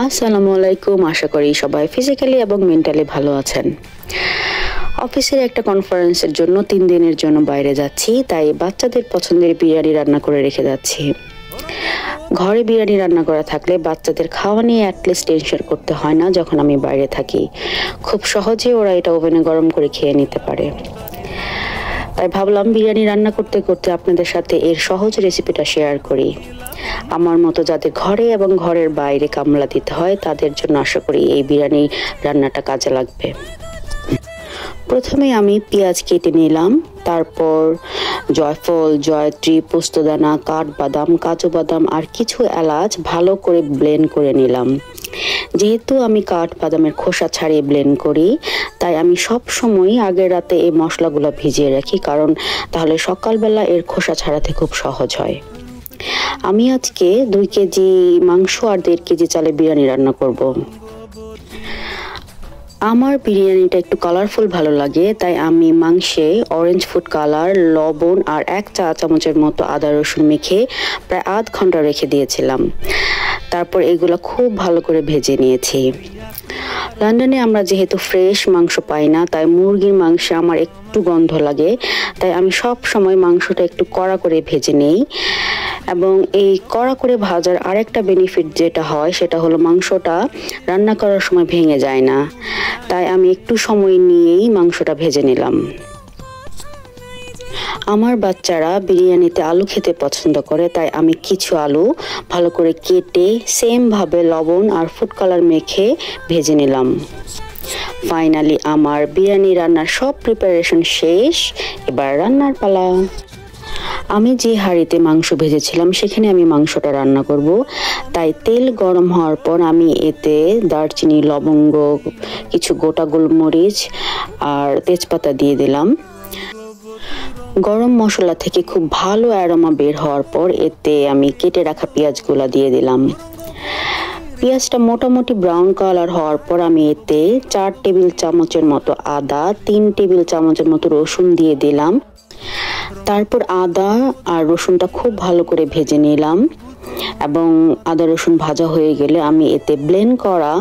আসসালামু আলাইকুম। আশা করি সবাই ফিজিক্যালি এবং মেন্টালি ভালো আছেন। অফিসের একটা কনফারেন্সের জন্য 3 দিনের জন্য বাইরে যাচ্ছি, তাই বাচ্চাদের পছন্দের বিরিয়ানি রান্না করে রেখে যাচ্ছি। ঘরে বিরিয়ানি রান্না করা থাকলে বাচ্চাদের খাওয়া নিয়ে অ্যাটলিস্ট টেনশন করতে হয় না। যখন আমি বাইরে থাকি খুব সহজে ওরা এটা ওভেনে গরম করে খেয়ে নিতে পারে। তাই ভাবলাম বিরিয়ানি রান্না করতে করতে আপনাদের সাথে এর সহজ রেসিপিটা শেয়ার করি। আমার মতো যাদের ঘরে এবং ঘরের বাইরে কামলা দিতে হয় তাদের জন্য আশা করি এই বিরিয়ানি রান্নাটা কাজে লাগবে। প্রথমে আমি পেঁয়াজ কেটে নিলাম, তারপর জয়ফল, জয়ত্রী, পোস্তদানা, কাঠবাদাম, কাজু বাদাম আর কিছু এলাচ ভালো করে ব্লেন্ড করে নিলাম। যেহেতু আমি কাঠবাদামের খোসা ছাড়িয়ে ব্লেন্ড করি, তাই আমি সব সময় আগের রাতে এই মশলাগুলো ভিজিয়ে রাখি, কারণ তাহলে সকালবেলা এর খোসা ছাড়াতে খুব সহজ হয়। আমি আজকে 2 কেজি মাংস আর 1.5 কেজি চালে বিরিয়ানি রান্না করব। আমার বিরিয়ানিটা একটু কালারফুল ভালো লাগে, তাই আমি মাংসে অরেঞ্জ ফুড কালার, লবণ আর 1 চা চামচের মতো আদা রসুন মেখে প্রায় আধ ঘন্টা রেখে দিয়েছিলাম। তারপর এগুলো খুব ভালো করে ভেজে নিয়েছি। লন্ডনে আমরা যেহেতু ফ্রেশ মাংস পাই না, তাই মুরগির মাংসে আমার একটু গন্ধ লাগে, তাই আমি সব সময় মাংসটা একটু কড়া করে ভেজে নেই। এবং এই কড়া করে ভাজার আরেকটা বেনিফিট যেটা হয় সেটা হলো মাংসটা রান্না করার সময় ভেঙে যায় না, তাই আমি একটু সময় নিয়েই মাংসটা ভেজে নিলাম। আমার বাচ্চারা বিরিয়ানিতে আলু খেতে পছন্দ করে, তাই আমি কিছু আলু ভালো করে কেটে সেমভাবে লবণ আর ফুড কালার মেখে ভেজে নিলাম। ফাইনালি আমার বিরিয়ানি রান্নার সব প্রিপারেশন শেষ, এবার রান্নার পালা। আমি যে হাঁড়িতে মাংস ভেজেছিলাম সেখানে আমি মাংসটা রান্না করব, তাই তেল গরম হওয়ার পর আমি এতে দারচিনি, লবঙ্গ, কিছু গোটা গোলমরিচ আর তেজপাতা দিয়ে দিলাম। গরম মশলা থেকে খুব ভালো অ্যারোমা বের হওয়ার পর এতে আমি কেটে রাখা পেঁয়াজগুলো দিয়ে দিলাম। পেঁয়াজটা মোটামুটি ব্রাউন কালার হওয়ার পর আমি এতে 4 টেবিল চামচের মতো আদা, 3 টেবিল চামচের মতো রসুন দিয়ে দিলাম। তারপর আদা আর রসুনটা খুব ভালো করে ভেজে নিলাম এবং আদা রসুন ভাজা হয়ে গেলে আমি এতে ব্লেন্ড করা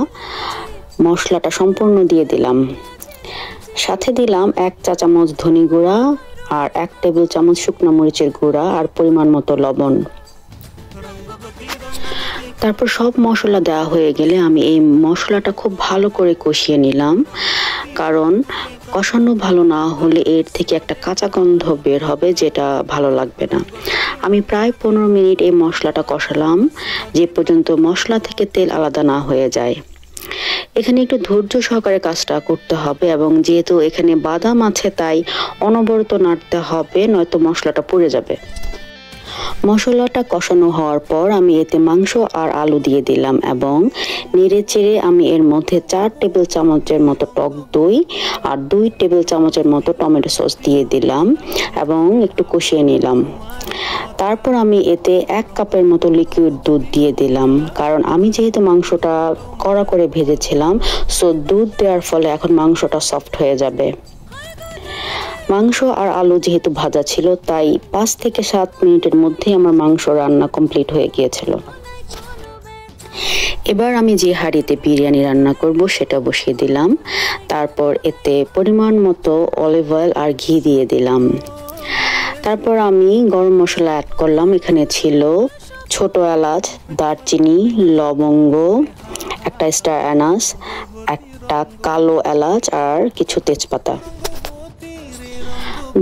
মশলাটা সম্পূর্ণ দিয়ে দিলাম। সাথে দিলাম 1 চা চামচ ধনে গুঁড়া আর 1 টেবিল চামচ শুকনো মরিচের গুঁড়া আর পরিমাণ মতো লবণ। তারপর সব মশলা দেওয়া হয়ে গেলে আমি এই মশলাটা খুব ভালো করে কষিয়ে নিলাম, কারণ কষানো ভালো না হলে এর থেকে একটা কাঁচা গন্ধ বের হবে, যেটা ভালো লাগবে না। আমি প্রায় 15 মিনিট এই মশলাটা কষালাম, যে পর্যন্ত মশলা থেকে তেল আলাদা না হয়ে যায়। এখানে একটু ধৈর্য সহকারে কাজটা করতে হবে, এবং যেহেতু এখানে বাদাম আছে তাই অনবরত নাড়তে হবে, নয়তো মশলাটা পুড়ে যাবে। মশলাটা কষানো হওয়ার পর আমি এতে মাংস আর আলু দিয়ে দিলাম এবং নেড়ে চেড়ে আমি এর মধ্যে 4 টেবিল চামচের মতো টক দই আর 2 টেবিল চামচের মতো টমেটো সস দিয়ে দিলাম এবং একটু কষিয়ে নিলাম। তারপর আমি এতে 1 কাপের মতো লিকুইড দুধ দিয়ে দিলাম, কারণ আমি যেহেতু মাংসটা কড়া করে ভেজেছিলাম, সো দুধ দেওয়ার ফলে এখন মাংসটা সফট হয়ে যাবে। মাংস আর আলু যেহেতু ভাজা ছিল, তাই 5 থেকে 7 মিনিটের মধ্যেই আমার মাংস রান্না কমপ্লিট হয়ে গিয়েছিল। এবার আমি যে হাঁড়িতে বিরিয়ানি রান্না করব সেটা বসিয়ে দিলাম। তারপর এতে পরিমাণ মতো অলিভ অয়েল আর ঘি দিয়ে দিলাম। তারপর আমি গরম মশলা অ্যাড করলাম। এখানে ছিল ছোট এলাচ, দারচিনি, লবঙ্গ, একটা স্টার অ্যানাস, একটা কালো এলাচ আর কিছু তেজপাতা।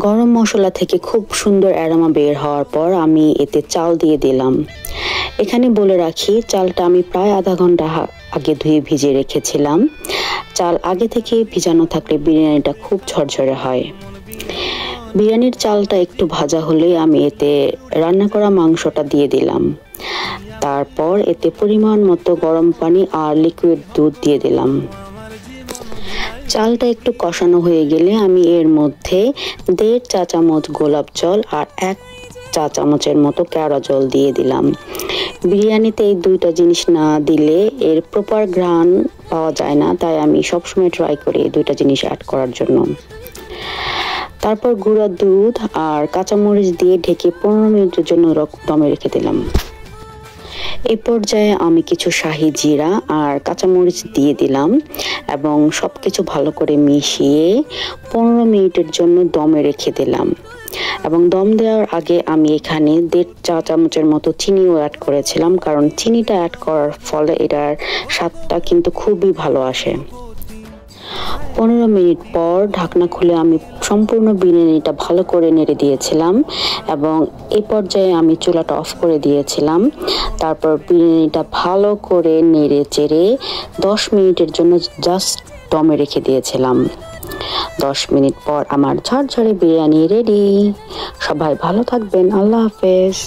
গরম মশলা থেকে খুব সুন্দর অ্যারোমা বের হওয়ার পর আমি এতে চাল দিয়ে দিলাম। এখানে বলে রাখি, চালটা আমি প্রায় আধা ঘন্টা আগে ধুয়ে ভিজিয়ে রেখেছিলাম। চাল আগে থেকে ভিজানো থাকলে বিরিয়ানিটা খুব ঝরঝরে হয়। বিরিয়ানির চালটা একটু ভাজা হলে আমি এতে রান্না করা মাংসটা দিয়ে দিলাম। তারপর এতে পরিমাণ মতো গরম পানি আর লিকুইড দুধ দিয়ে দিলাম। চালটা একটু কষানো হয়ে গেলে আমি এর মধ্যে 1.5 চা চামচ গোলাপ জল আর 1 চা চামচের মতো কেওড়া জল দিয়ে দিলাম। বিরিয়ানিতে এই 2টা জিনিস না দিলে এর প্রপার ঘ্রাণ পাওয়া যায় না, তাই আমি সবসময় ট্রাই করি এই 2টা জিনিস অ্যাড করার জন্য। তারপর গুঁড়া দুধ আর কাঁচামরিচ দিয়ে ঢেকে 15 মিনিটের জন্য দমে রেখে দিলাম। এই পর্যায়ে আমি কিছু শাহি জিরা আর কাঁচামরিচ দিয়ে দিলাম এবং সব কিছু ভালো করে মিশিয়ে 15 মিনিটের জন্য দমে রেখে দিলাম। এবং দম দেওয়ার আগে আমি এখানে 1.5 চা চামচের মতো চিনিও অ্যাড করেছিলাম, কারণ চিনিটা অ্যাড করার ফলে এটার স্বাদটা কিন্তু খুবই ভালো আসে। 15 মিনিট পর ঢাকনা খুলে আমি সম্পূর্ণ বিরিয়ানিটা ভালো করে নেড়ে দিয়েছিলাম এবং এই পর্যায়ে আমি চুলাটা অফ করে দিয়েছিলাম। তারপর বিরিয়ানিটা ভালো করে নেড়ে চেড়ে 10 মিনিটের জন্য জাস্ট দমে রেখে দিয়েছিলাম। 10 মিনিট পর আমার ঝরঝরে বিরিয়ানি রেডি। সবাই ভালো থাকবেন। আল্লাহ হাফেজ।